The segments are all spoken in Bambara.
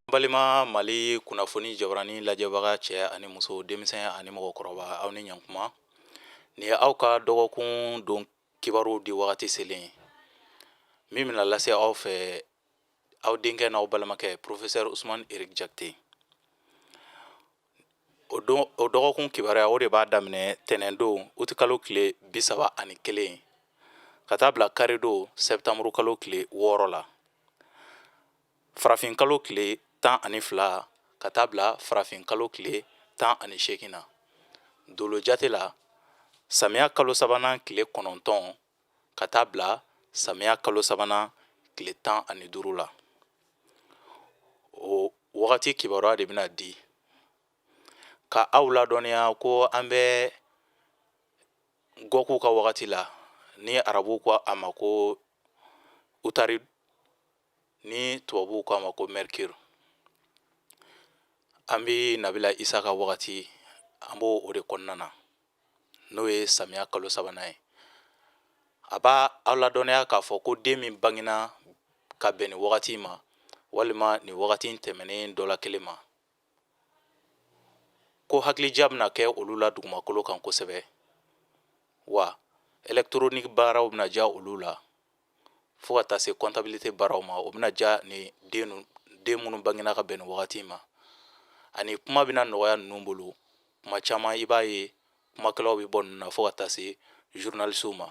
Balima Mali kunnafoni jabarani lajɛbaga cɛ ani muso denmisɛn ani mɔgɔkɔrɔba aw ni ɲankuma. Ni ye aw ka dɔgɔkun don kibaru di wagati selen ye. Min bɛna lase aw fɛ aw denkɛ n'aw balimakɛ Professeur Usmane Eric Jakite. O dɔgɔkun kibaruya o de b'a daminɛ tɛnɛn don août kalo tile 31 ka taa bila kari don septembre kalo tile 6 la. Farafin kalo tile 12 ka taa bila farafin kalo tile 18 na. Dolo jate la samiya kalo sabanan tile 9 ka taa bila samiya kalo sabanan tile 15 la. O wagati kibaruya de bɛna di ka aw ladɔnniya ko an bɛ gɔku ka wagati la, ni arabu ko a ma ko utari, ni tubabu ko a ma ko mercure. An bɛ Nabila Isa ka wagati an b'o de kɔnɔna na n'o ye samiya kalo sabanan ye. A b'a aw ladɔnniya k'a fɔ ko den min bangena ka bɛn ni wagati ma walima ni wagati tɛmɛnen dɔ la kelen ma, ko hakilija bɛna kɛ olu la dugumakolo kan kosɛbɛ, wa électronique baaraw bɛna diya olu la fo ka taa se comptabilité baaraw ma. O bɛna diya ni den minnu bangena ka bɛn ni wagati ma, ani kuma bɛna nɔgɔya ninnu bolo. Kuma caman i b'a ye kumakɛlaw bɛ bɔ ninnu na fo ka taa se journalistes ma.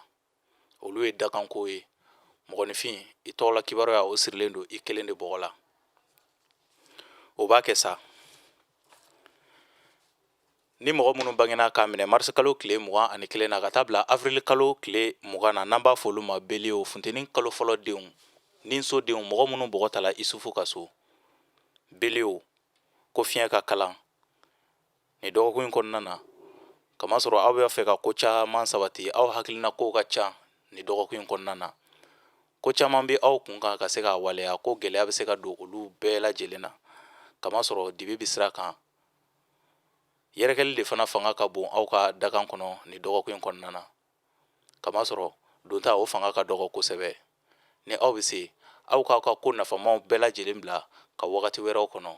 Olu ye dakanko ye. Mɔgɔninfin i tɔgɔla kibaruya o sirilen don i kelen de bɔgɔ la. O b'a kɛ sa. Ni mɔgɔ minnu bangena k'a minɛ mars kalo tile 21 na ka taa bila avril kalo tile 20 na, n'an b'a fɔ olu ma beliw, funteni kalo fɔlɔ denw ni sodenw, mɔgɔ minnu bɔgɔ tala Isufu ka so, beliw, ko fiɲɛ ka kalan ni dɔgɔkun kɔnɔna na. Kamasɔrɔ aw b'a fɛ ka ko caman sabati, aw hakilina kow ka ca ni dɔgɔkun kɔnɔna na. Ko caman bɛ aw kun kan ka se k'a waleya, ko gɛlɛya bɛ se ka don olu bɛɛ lajɛlen na. Kamasɔrɔ dibi bɛ sira kan. Yɛrɛkɛli de fana fanga ka bon aw ka dakan kɔnɔ ni dɔgɔkun kɔnɔna na. Kamasɔrɔ donta o fanga ka dɔgɔ kosɛbɛ. Ni aw bɛ se, aw k'aw ka ko nafamaw bɛɛ lajɛlen bila ka wagati wɛrɛw kɔnɔ.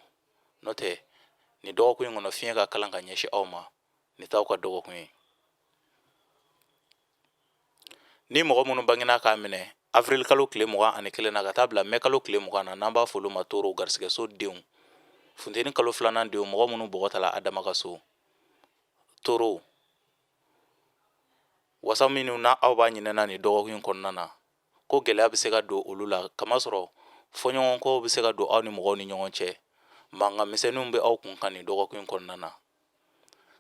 N'o tɛ ni dɔgɔkun kɔnɔ fiɲɛ ka kalan ka ɲɛsin aw ma, ni t'aw ka dɔgɔkun ye. Ni mɔgɔ minnu bangena k'a minɛ avril kalo tile 21 na ka taa bila mai kalo tile 20 na, n'an b'a fɔ olu ma toro, garisɛgɛso denw, funteni kalo 2nan denw, mɔgɔ minnu bɔgɔ tala Adama ka so, toro, wasa minnu na aw b'a ɲinɛna ni dɔgɔkun kɔnɔna na, ko gɛlɛya bɛ se ka don olu la. Kamasɔrɔ fɔɲɔgɔnkɔw bɛ se ka don aw ni mɔgɔw ni ɲɔgɔn cɛ. Mankan misɛnninw bɛ aw kun kan ni dɔgɔkun kɔnɔna na.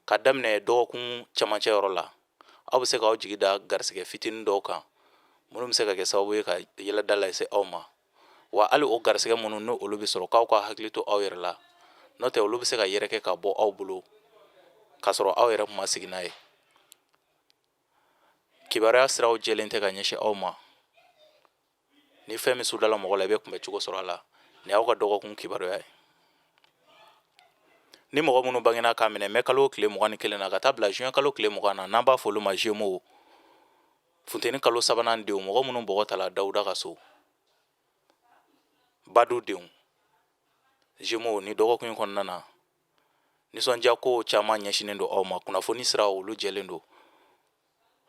Ka daminɛ dɔgɔkun camancɛ yɔrɔ la, aw bɛ se k'aw jigi da garisɛgɛ fitinin dɔw kan minnu bɛ se ka kɛ sababu ye ka yɛlɛda lase aw ma. Wa hali o garisɛgɛ minnu n'o olu bɛ sɔrɔ, k'aw ka hakili to aw yɛrɛ la. N'o tɛ olu bɛ se ka yɛrɛkɛ ka bɔ aw bolo k'a sɔrɔ aw yɛrɛ kuma sigi n'a ye. Kibaruya siraw jɛlen tɛ ka ɲɛsin aw ma. Ni fɛn min sudala mɔgɔ la, i bɛ kunbɛ cogo sɔrɔ a la. Ni y'aw ka dɔgɔkun kibaruya ye. Ni mɔgɔ minnu bangena k'a minɛ mai kalo tile 21 na ka taa bila juin kalo tile 20 na, n'an b'a fɔ olu ma Gémeaux, funteni kalo sabanan denw, mɔgɔ minnu bɔgɔ tala Dawuda ka so, Badu denw, Gémeaux, ni dɔgɔkun kɔnɔna na, nisɔndiya ko caman ɲɛsinen don aw ma. Kunnafoni siraw olu jɛlen don.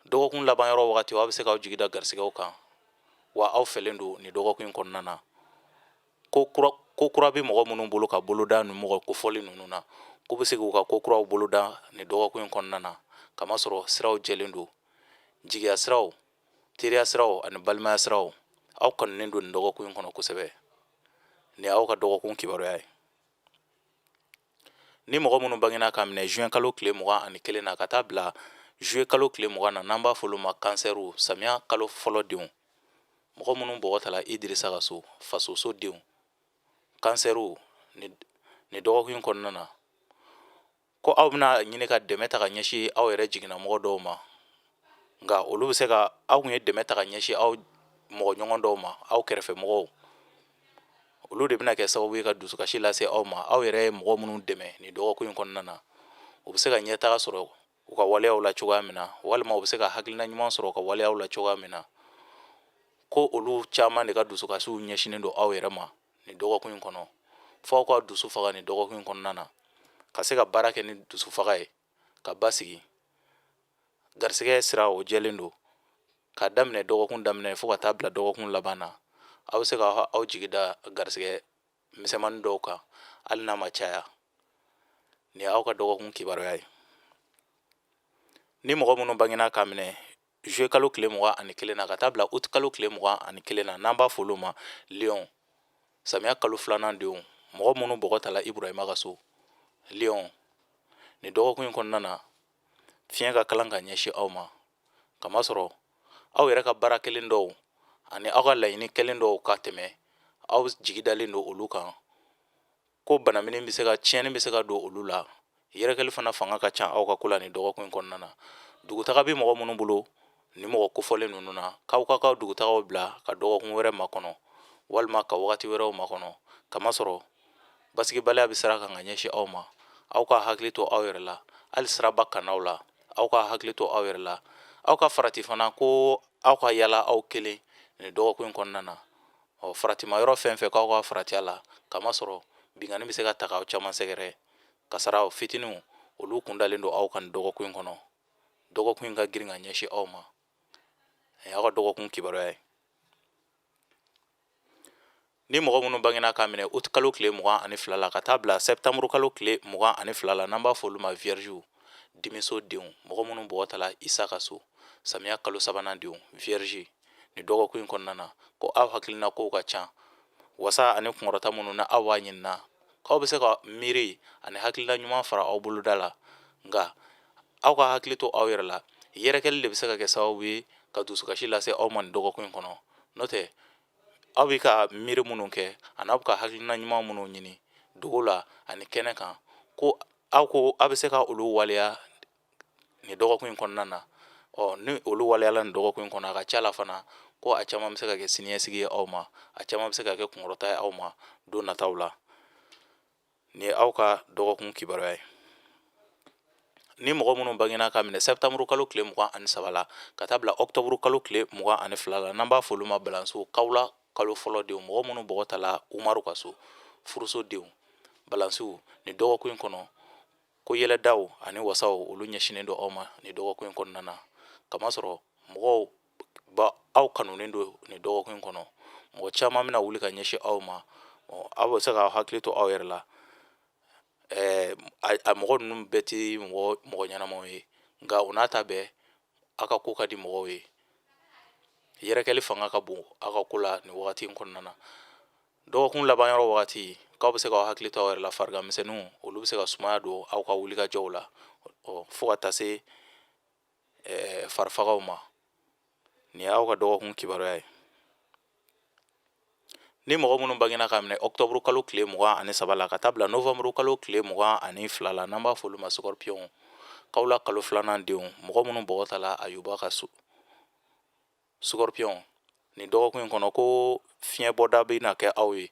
Dɔgɔkun laban yɔrɔ wagati aw bɛ se k'aw jigi da garisɛgɛw kan, wa aw fɛlen don ni dɔgɔkun kɔnɔna na. Ko kura bɛ mɔgɔ minnu bolo ka boloda ni mɔgɔ kofɔli ninnu na, k'u bɛ se k'u ka ko kuraw boloda ni dɔgɔkun kɔnɔna na. Kamasɔrɔ siraw jɛlen don. Jigiya siraw, teriya siraw ani balimaya siraw, aw kanunen don ni dɔgɔkun kɔnɔ kosɛbɛ. Ni y'aw ka dɔgɔkun kibaruya ye. Ni mɔgɔ minnu bangena k'a minɛ juin kalo tile 21 na ka taa bila juillet kalo tile 20 na, n'an b'a fɔ olu ma kansɛriw, samiya kalo fɔlɔ denw, mɔgɔ minnu bɔgɔ tala Idirisa ka so, fasoso denw, kansɛriw, ni dɔgɔkun kɔnɔna na, ko aw bɛna ɲini ka dɛmɛ ta ka ɲɛsin aw yɛrɛ jiginna mɔgɔ dɔw ma. Nka olu bɛ se ka, aw kun ye dɛmɛ ta ka ɲɛsin aw mɔgɔ ɲɔgɔn dɔw ma, aw kɛrɛfɛ mɔgɔw. Olu de bɛna kɛ sababu ye ka dusukasi lase aw ma. Aw yɛrɛ ye mɔgɔ minnu dɛmɛ ni dɔgɔkun kɔnɔna na. U bɛ se ka ɲɛtaga sɔrɔ u ka waleyaw la cogoya min na, walima u bɛ se ka hakilina ɲuman sɔrɔ u ka waleyaw la cogoya min na. Ko olu caman de ka dusukasiw ɲɛsinen don aw yɛrɛ ma ni dɔgɔkun kɔnɔ. fo aw ka dusu faga ni dɔgɔkun kɔnɔna na ka se ka baara kɛ ni dusu faga ye ka basigi. Garisigɛ sira o jɛlen don ka daminɛ dɔgɔkun daminɛ fo ka taa bila dɔgɔkun laban na. Aw bɛ se ka aw jigi da garisigɛ misɛnmanin dɔw kan hali n'a ma caya. Nin ye aw ka dɔgɔkun kibaruya ye. Ni mɔgɔ minnu bangena k'a minɛ juillet kalo tile 21 na ka taa bila août kalo tile 21 na n'an b'a fɔ olu ma Lion, samiya kalo 2nan denw, mɔgɔ minnu bɔgɔ tala Iburahima ka so, Lion, nin dɔgɔkun in kɔnɔna na fiɲɛ ka kalan ka ɲɛsin aw ma, kamasɔrɔ aw yɛrɛ ka baara kelen dɔw ani aw ka laɲini kelen dɔw ka tɛmɛ, aw jigi dalen don olu kan, ko banamini bɛ se ka tiɲɛni bɛ se ka don olu la. Yɛrɛkɛli fana fanga ka ca aw ka ko la nin dɔgɔkun in kɔnɔna na. Dugutaga bɛ mɔgɔ minnu bolo ni mɔgɔ kofɔlen ninnu na, k'aw ka kaw dugutagaw bila ka dɔgɔkun wɛrɛ makɔnɔ walima ka wagati wɛrɛw makɔnɔ, kamasɔrɔ basigibaliya bɛ sira kan ka ɲɛsin aw ma. Aw ka hakili to aw yɛrɛ la, hali siraba kannaw la aw ka hakili to aw yɛrɛ la. Aw ka farati fana ko aw ka yala aw kelen nin dɔgɔkun in kɔnɔna na. Faratima yɔrɔ fɛn fɛn k'aw ka farati a la, kamasɔrɔ bingani bɛ se ka ta k'aw caman sɛgɛrɛ. Kasara aw fitininw olu kun dalen don aw kan nin dɔgɔkun in kɔnɔ. Dɔgɔkun in ka girin ka ɲɛsin aw ma. Aw ka dɔgɔkun kibaruya ye. Ni mɔgɔ minnu bangena k'a minɛ août kalo tile 22 la ka taa bila septembre kalo tile 22 la n'an b'a fɔ olu ma vierge, dimiso denw, mɔgɔ minnu bɔgɔ tala Isa ka so, samiya kalo 3nan denw, vierge, ni dɔgɔkun in kɔnɔna na ko aw hakilina kow ka ca, wasa ani kunkɔrɔta minnu na aw b'a ɲinina, k'aw bɛ se ka miiri ani hakilina ɲuman fara aw boloda la, nka aw ka hakili to aw yɛrɛ la. Yɛrɛkɛli de bɛ se ka kɛ sababu ye ka dusukasi lase aw ma nin dɔgɔkun in kɔnɔ. N'o tɛ aw bɛ ka miiri minnu kɛ ani aw bɛ ka hakilina ɲuman minnu ɲini dogo la ani kɛnɛ kan, ko aw bɛ se ka olu waleya nin dɔgɔkun in kɔnɔna na. Ni olu waleyala nin dɔgɔkun in kɔnɔ, a ka ca la fana ko a caman bɛ se ka kɛ siniɲɛsigi ye aw ma, a caman bɛ se ka kɛ kunkɔrɔta ye aw ma don nataw la. Nin ye aw ka dɔgɔkun kibaruya ye. Ni mɔgɔ minnu bangena k'a minɛ septembre kalo tile 23 la ka taa bila octobre kalo tile 22 la n'an b'a fɔ olu ma balanso, kawula kalo fɔlɔ denw, mɔgɔ minnu bɔgɔ tala Umaru ka so, furuso denw, balansiw, nin dɔgɔkun in kɔnɔ ko yɛlɛdaw ani wasaw olu ɲɛsinen don aw ma nin dɔgɔkun in kɔnɔna na. Kamasɔrɔ mɔgɔw aw kanunen don nin dɔgɔkun in kɔnɔ, mɔgɔ caman bɛna wuli ka ɲɛsin aw ma. Aw bɛ se ka hakili to aw yɛrɛ la. A mɔgɔ ninnu bɛɛ tɛ mɔgɔ ɲɛnamaw ye, nka o n'a ta bɛɛ aw ka ko ka di mɔgɔw ye. Yɛrɛkɛli fanga ka bon aw ka ko la nin wagati in kɔnɔna na. Dɔgɔkun laban yɔrɔ wagati k'aw bɛ se ka hakili to aw yɛrɛ la, farigan misɛnninw olu bɛ se ka sumaya don aw ka wulikajɔw la fo ka taa se farifagaw ma. Nin ye aw ka dɔgɔkun kibaruya ye. Ni mɔgɔ minnu bangena k'a minɛ octobre kalo tile 23 la ka taa bila novembre kalo tile 22 la n'an b'a fɔ olu ma scorpion, kawula kalo 2nan denw, mɔgɔ minnu bɔgɔ tala Ayuba ka so, scorpion, nin dɔgɔkun in kɔnɔ ko fiɲɛ bɔda bɛ na kɛ aw ye.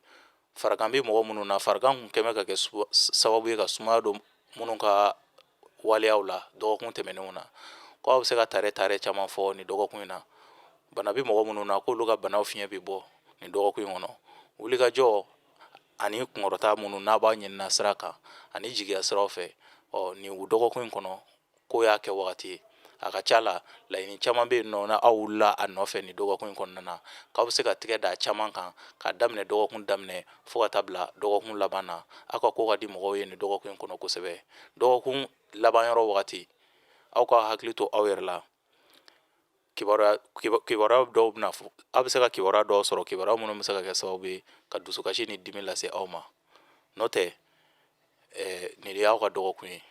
Farigan bɛ mɔgɔ minnu na, farigan kun kɛmɛ ka kɛ sababu ye ka sumaya don minnu ka waleyaw la dɔgɔkun tɛmɛnenw na, ko aw bɛ se ka tare caman fɔ nin dɔgɔkun in na. Bana bɛ mɔgɔ minnu na k'olu ka banaw fiɲɛ bɛ bɔ nin dɔgɔkun in kɔnɔ. Wulikajɔ ani kunkɔrɔta minnu n'a b'a ɲinina sira kan ani jigiya siraw fɛ, nin dɔgɔkun in kɔnɔ ko y'a kɛ wagati ye. A ka ca la laɲini caman bɛ yen nɔ na aw wulila a nɔfɛ nin dɔgɔkun in kɔnɔna na, k'aw bɛ se ka tigɛ da caman kan ka daminɛ dɔgɔkun daminɛ fo ka taa bila dɔgɔkun laban na. Aw ka ko ka di mɔgɔw ye nin dɔgɔkun in kɔnɔ kosɛbɛ. Dɔgɔkun laban yɔrɔ wagati aw ka hakili to aw yɛrɛ la. Kibaruya dɔw bɛna fɔ, aw bɛ se ka kibaruya dɔw sɔrɔ, kibaruya minnu bɛ se ka kɛ sababu ye ka dusukasi ni dimi lase aw ma. N'o tɛ nin de y'aw ka dɔgɔkun ye.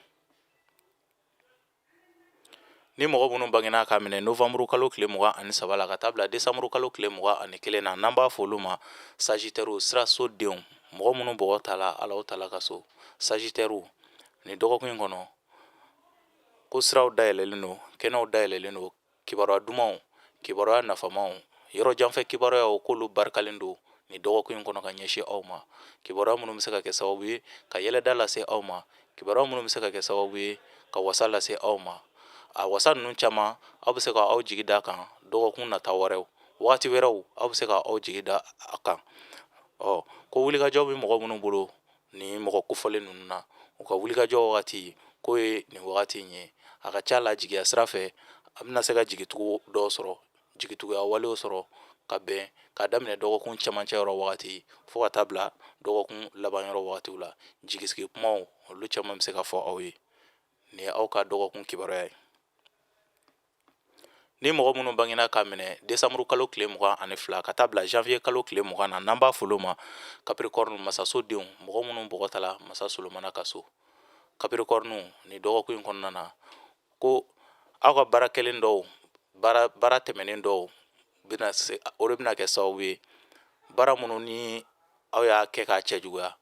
Ni mɔgɔ minnu bangena k'a minɛ novembre kalo tile 23 la ka taa bila décembre kalo tile 21 na n'an b'a fɔ olu ma Sagittaire, siraso denw, mɔgɔ minnu bɔgɔ tala Alahu Tala ka so, Sagittaire, nin dɔgɔkun in kɔnɔ ko siraw dayɛlɛlen don, kɛnɛw dayɛlɛlen don, kibaruya dumanw, kibaruya nafamaw, yɔrɔ janfɛ kibaruyaw k'olu barikalen don nin dɔgɔkun in kɔnɔ ka ɲɛsin aw ma. Kibaruya minnu bɛ se ka kɛ sababu ye ka yɛlɛda lase aw ma, kibaruya minnu bɛ se ka kɛ sababu ye ka wasa lase aw ma. A wasa ninnu caman aw bɛ se ka aw jigi da kan dɔgɔkun nata wɛrɛw, wagati wɛrɛw aw bɛ se ka aw jigi da a kan. Ko wulikajɔ bɛ mɔgɔ minnu bolo ni mɔgɔ kofɔlen ninnu na u ka wulikajɔ wagati k'o ye nin wagati in ye. A ka ca la jigiya sira fɛ a bɛna se ka jigitugu dɔw sɔrɔ, jigituguya walew sɔrɔ ka bɛn ka daminɛ dɔgɔkun cɛmancɛ yɔrɔ wagati fo ka taa bila dɔgɔkun laban yɔrɔ wagatiw la. Jigisigi kumaw olu caman bɛ se ka fɔ aw ye. Nin ye aw ka dɔgɔkun kibaruya ye. Ni mɔgɔ minnu bangena ka minɛ décembre kalo tile 22 ka taa bila janvier kalo tile 20 na n'an b'a folo ma Capricorne masasodenw, mɔgɔ minnu bɔgɔtala masa Solomana ka so. Capricorne ni dɔgɔkun in kɔnɔna na ko aw ka baara kɛlen dɔw, baara tɛmɛnen dɔw o de bɛna kɛ sababu ye baara minnu ni aw y'a kɛ k'a cɛ juguya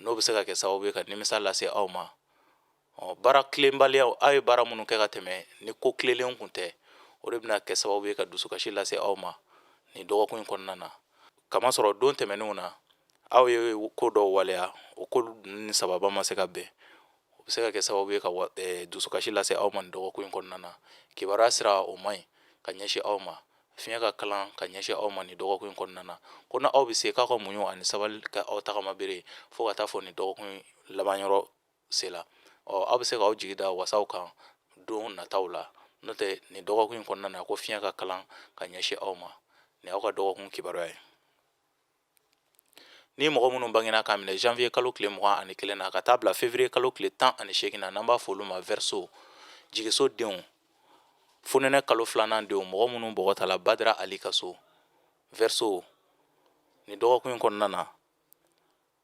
n'o bɛ se ka kɛ sababu ye ka nimisa lase aw ma. Baara tilenbaliya aw ye baara minnu kɛ ka tɛmɛ ni ko tilenlen kun tɛ o de bɛna kɛ sababu ye ka dusukasi lase aw ma ni dɔgɔkun in kɔnɔna na. Kamasɔrɔ don tɛmɛnenw na aw ye ko dɔw waleya o ko ni sababa ma se ka bɛn, o bɛ se ka kɛ sababu ye ka dusukasi lase aw ma ni dɔgɔkun in kɔnɔna na. Kibaruya sira o man ɲi ka ɲɛsin aw ma, fiɲɛ ka kalan ka ɲɛsin aw ma ni dɔgɔkun in kɔnɔna na. Ko na aw bɛ se k'aw ka muɲu ani sabali ka aw tagama bere fo ka taa fɔ ni dɔgɔkun laban yɔrɔ sela. Aw bɛ se k'aw jigi da wasaw kan don nataw la. N'o tɛ nin dɔgɔkun in kɔnɔna na ko fiɲɛ ka kalan ka ɲɛsin aw ma. Ni aw ka dɔgɔkun kibaruya ye. Ni mɔgɔ minnu bangena ka minɛ janvier kalo tile 21 na ka taa bila février kalo tile 18 na n'an b'a fɔ olu ma verseau, jigiso denw, fonɛnɛ kalo 2nan denw, mɔgɔ minnu bɔgɔtala Badara Ali ka so. Verseau ni dɔgɔkun in kɔnɔna na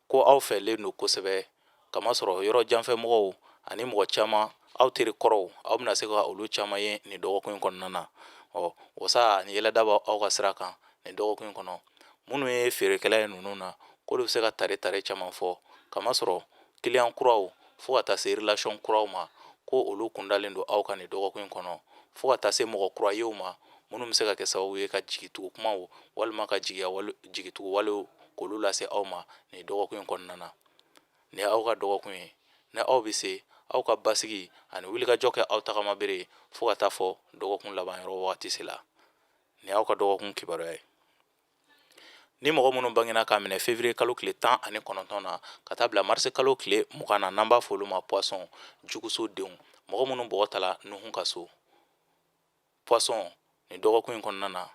ko aw fɛlen don kosɛbɛ, kamasɔrɔ yɔrɔ janfɛ mɔgɔw ani mɔgɔ caman aw teri kɔrɔw aw bɛna se ka olu caman ye ni dɔgɔkun in kɔnɔna na. Wasa ni yɛlɛda b'aw aw ka sira kan ni dɔgɔkun in kɔnɔ. Minnu ye feerekɛla ye ninnu na k'olu bɛ se ka tare caman fɔ, kamasɔrɔ client kuraw fo ka taa se relation kuraw ma ko olu kundalen don aw kan ni dɔgɔkun in kɔnɔ, fo ka taa se mɔgɔ kura yew ma minnu bɛ se ka kɛ sababu ye ka jigitugu kumaw walima ka jigitugu walew k'olu lase aw ma ni dɔgɔkun in kɔnɔna na. Ni aw ka dɔgɔkun ye, ni aw bɛ se aw ka basigi ani wulikajɔ kɛ aw tagama bere fo ka taa fɔ dɔgɔkun laban yɔrɔ wagati sela. Ni aw ka dɔgɔkun kibaruya ye. Ni mɔgɔ minnu bangena ka minɛ février kalo tile 19 na ka taa bila mars kalo tile 20 na n'an b'a fɔ olu ma poisson, juguso denw, mɔgɔ minnu bɔgɔtala Nuhun ka so. Poisson ni dɔgɔkun in kɔnɔna na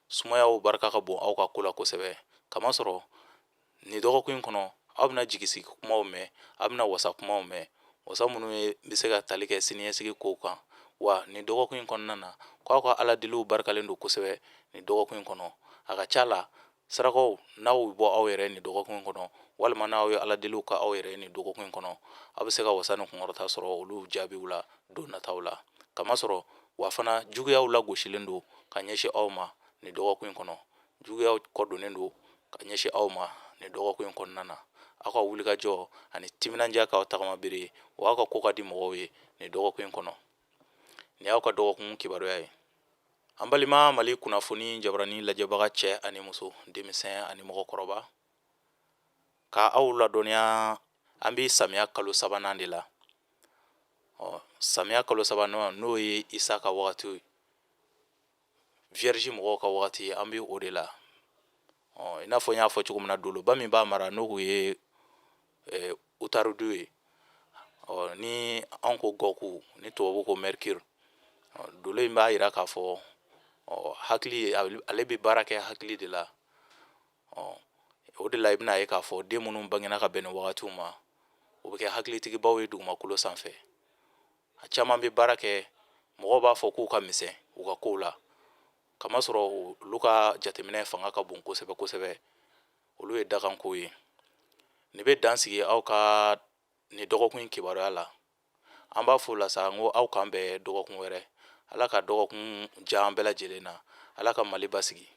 sumayaw barika ka bon aw ka ko la kosɛbɛ, kamasɔrɔ ni dɔgɔkun in kɔnɔ aw bɛna jigisigi kumaw mɛn, aw bɛna wasa kumaw mɛn, wasa minnu bɛ se ka tali kɛ siniɲɛsigi kow kan. Wa ni dɔgɔkun in kɔnɔna na k'aw ka aladeliw barikalen don kosɛbɛ ni dɔgɔkun in kɔnɔ. A ka ca la sarakaw n'aw bɛ bɔ aw yɛrɛ ni dɔgɔkun in kɔnɔ walima n'aw ye aladeliw ka aw yɛrɛ ni dɔgɔkun in kɔnɔ, aw bɛ se ka wasa ni kunkɔrɔta sɔrɔ olu jaabiw la don nataw la. Kamasɔrɔ wa fana juguyaw lagosilen don ka ɲɛsin aw ma ni dɔgɔkun in kɔnɔ, juguyaw kɔdonnen don ka ɲɛsin aw ma ni dɔgɔkun in kɔnɔna na. Aw ka wulikajɔ ani timinandiya k'aw tagama bere o aw ka ko ka di mɔgɔw ye ni dɔgɔkun in kɔnɔ. Ni aw ka dɔgɔkun kibaruya ye. An balima Mali kunnafoni jabarani lajɛbaga cɛ ani muso, denmisɛn ani mɔgɔkɔrɔba, ka aw ladɔnniya an bɛ samiya kalo 3nan de la. Samiya kalo 3nan n'o ye Isa ka wagati ye, Vierge mɔgɔw ka wagati an bɛ o de la. I n'a fɔ n y'a fɔ cogo min na doloba min b'a mara n'o ye Utarudu ye, ni an ko Gɔku ni tubabu ko Mercure, dolo in b'a jira k'a fɔ hakili ale bɛ baara kɛ hakili de la. O de la i bɛna ye k'a fɔ den minnu bangena ka bɛn ni wagatiw ma o bɛ kɛ hakilitigibaw ye dugumakolo sanfɛ. A caman bɛ baara kɛ mɔgɔw b'a fɔ k'u ka misɛn u ka kow la, kamasɔrɔ olu ka jateminɛ fanga ka bon kosɛbɛ kosɛbɛ, olu ye dakanko ye. Nin bɛ dan sigi aw ka ni dɔgɔkun kibaruya la. An b'a fɔ o la sa n ko aw k'an bɛn dɔgɔkun wɛrɛ. Ala ka dɔgɔkun diya an bɛɛ lajɛlen na. Ala ka Mali basigi.